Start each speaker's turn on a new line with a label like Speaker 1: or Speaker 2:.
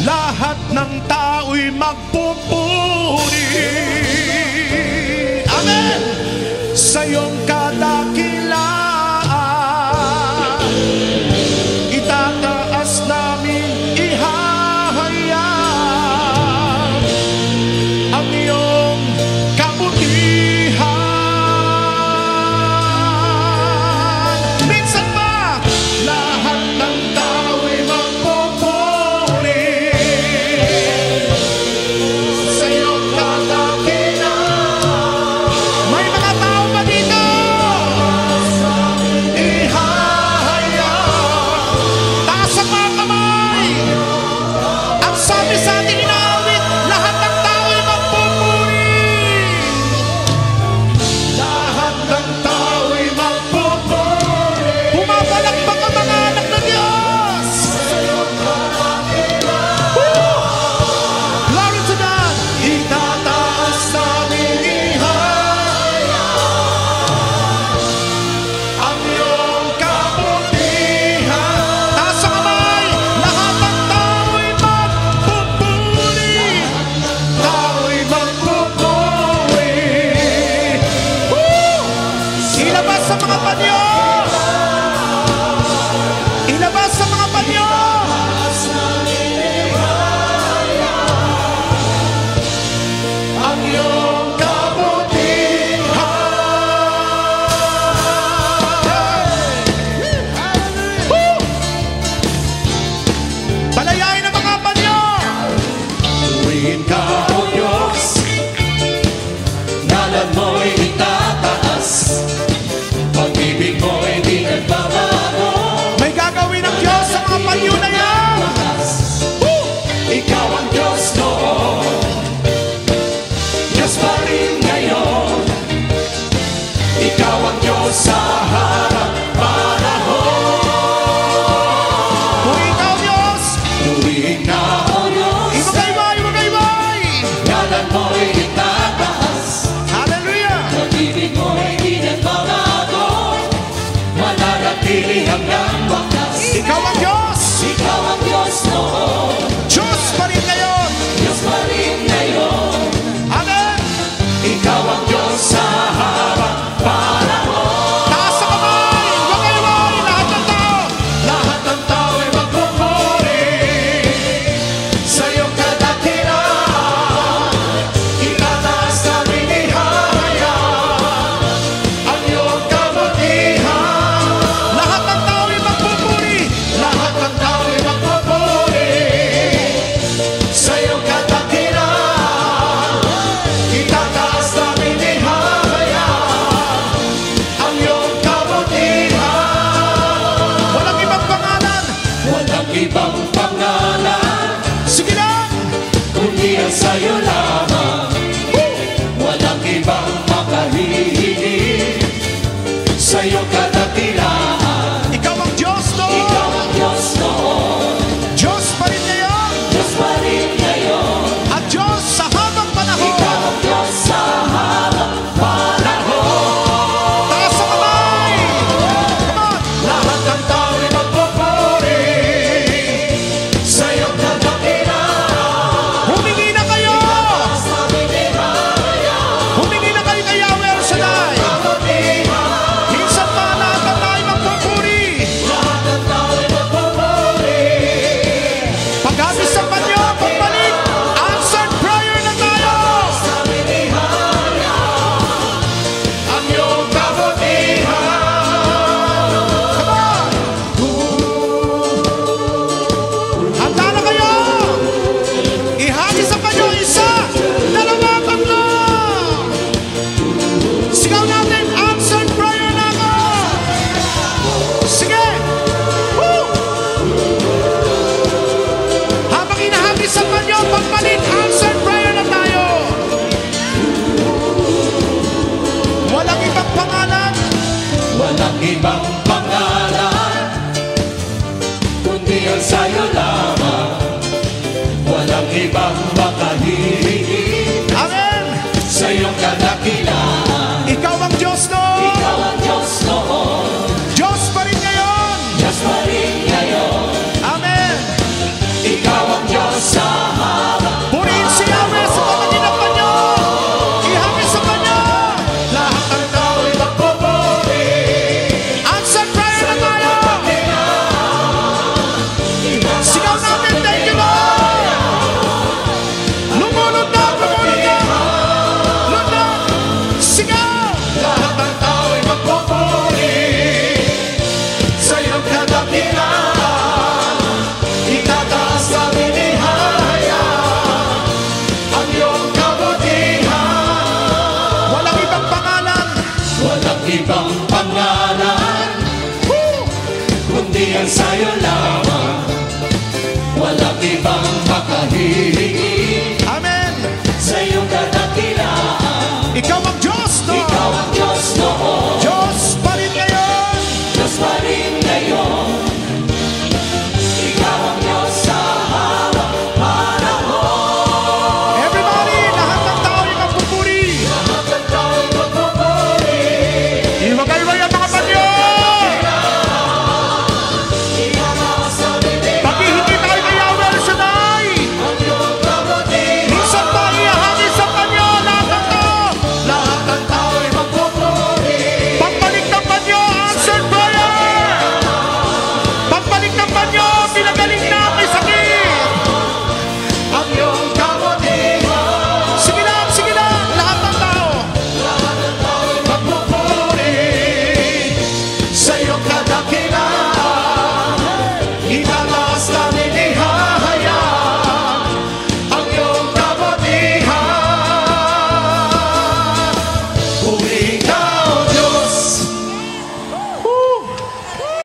Speaker 1: lahat ng tao'y magpupuri. Amen! Sa iyong kadakilaan, itataas namin, ihahayag ang iyong kabutihan. Minsan pa, lahat ng tao'y magpupuri sa iyong kadakilan. May mga tao pa dito, ihahayag. Taas ang mga kamay. Ang sabi sa ating inaawit, lahat ng tao'y magpupuri. Lahat ng tao'y magpupuri. Bumabalagbak ang mga anak ng Diyos. Glory to God. Itataas namin, ihayag ang iyong kabutihan. Taas ang kamay. Lahat ng tao'y magpupuri. Tao'y magpupuri. Ilabas sa mga panyo. Ilabas sa mga panyo. Ang iyong kabutihan. Palayain ang mga panyo.
Speaker 2: Tuwin ka, O Diyos, ngalan mo'y itataas, pag-ibig mo'y di nagbabago.
Speaker 1: May gagawin ang Diyos sa mga panyo na yan.
Speaker 2: Ikaw ang Diyos noon, Diyos pa rin ngayon. Ikaw ang Diyos sa harap panahon.
Speaker 1: Kung ikaw Diyos,
Speaker 2: Tuwin ka, O Diyos,
Speaker 1: ibagay-bay, ibagay-bay.
Speaker 2: ngalan mo'y itataas,
Speaker 1: Hallelujah.
Speaker 2: pag-ibig mo'y di nagbabago, mananatili hanggang wakas.
Speaker 1: Ikaw ang Diyos.
Speaker 2: Ikaw ang Diyos noon,
Speaker 1: Diyos pa rin ngayon.
Speaker 2: Diyos pa rin ngayon.
Speaker 1: Amen.
Speaker 2: Ikaw ang Diyos sa harap panahon.
Speaker 1: Taas sa kamay. Ibagay-bay. Lahat ng tao.
Speaker 2: Lahat ng tao ay magpupuri sa iyong kadakilan. Itataas namin, ihahayag ang iyong kabutihan.
Speaker 1: Lahat ng tao ay magpupuri.
Speaker 2: Lahat ng tao ay magpupuri sa iyong kadakilan. Itataas namin, ihahayag ang iyong kabutihan.
Speaker 1: Walang ibang pangalan.
Speaker 2: Walang ibang pangalan
Speaker 1: Sige na.
Speaker 2: kundi ang sa'yo lamang. Walang ibang makahihiling sa iyong kadakilaan.
Speaker 1: Ikaw ang Diyos
Speaker 2: Ikaw
Speaker 1: noon.
Speaker 2: ang Diyos noon,
Speaker 1: Diyos pa rin ngayon.
Speaker 2: Diyos pa rin ngayon.
Speaker 1: At Diyos sa habang panahon.
Speaker 2: Ikaw ang Diyos sa harap panahon.
Speaker 1: Taas sa kamay. Come on.
Speaker 2: Lahat ng tao ay magpupuri sa iyong kadakilan.
Speaker 1: Humingi na kayo.
Speaker 2: Itataas namin, ihahayag
Speaker 1: Humingi na kayo kay Yahweh El Shaddai.
Speaker 2: kabutihan.
Speaker 1: Minsan pa lahat ng tayo magpupuri.
Speaker 2: Lahat ng tao ay magpupuri
Speaker 1: Pag-habis sa panyo, pagbalik, answered prayer na tayo.
Speaker 2: sa amin, ihahayag ang iyong kabutihan.
Speaker 1: Come on. Handa na kayo. Ihagis sa panyo, isa, dalawa, tatlo. Sigaw natin, answered prayer na ako. Sige. Woo! Habang inahagis sa panyo, pagbalik, answered prayer na tayo. Walang ibang pangalan.
Speaker 2: Walang ibang pangalan kundi ang sa'yo lamang. Walang ibang makahihiling
Speaker 1: Amen.
Speaker 2: sa iyong kadakilaan.
Speaker 1: Ikaw ang Diyos noon.
Speaker 2: Ikaw ang Diyos noon,
Speaker 1: Diyos pa rin ngayon.
Speaker 2: Diyos pa rin ngayon.
Speaker 1: Amen.
Speaker 2: Ikaw Ikaw ang Diyos sa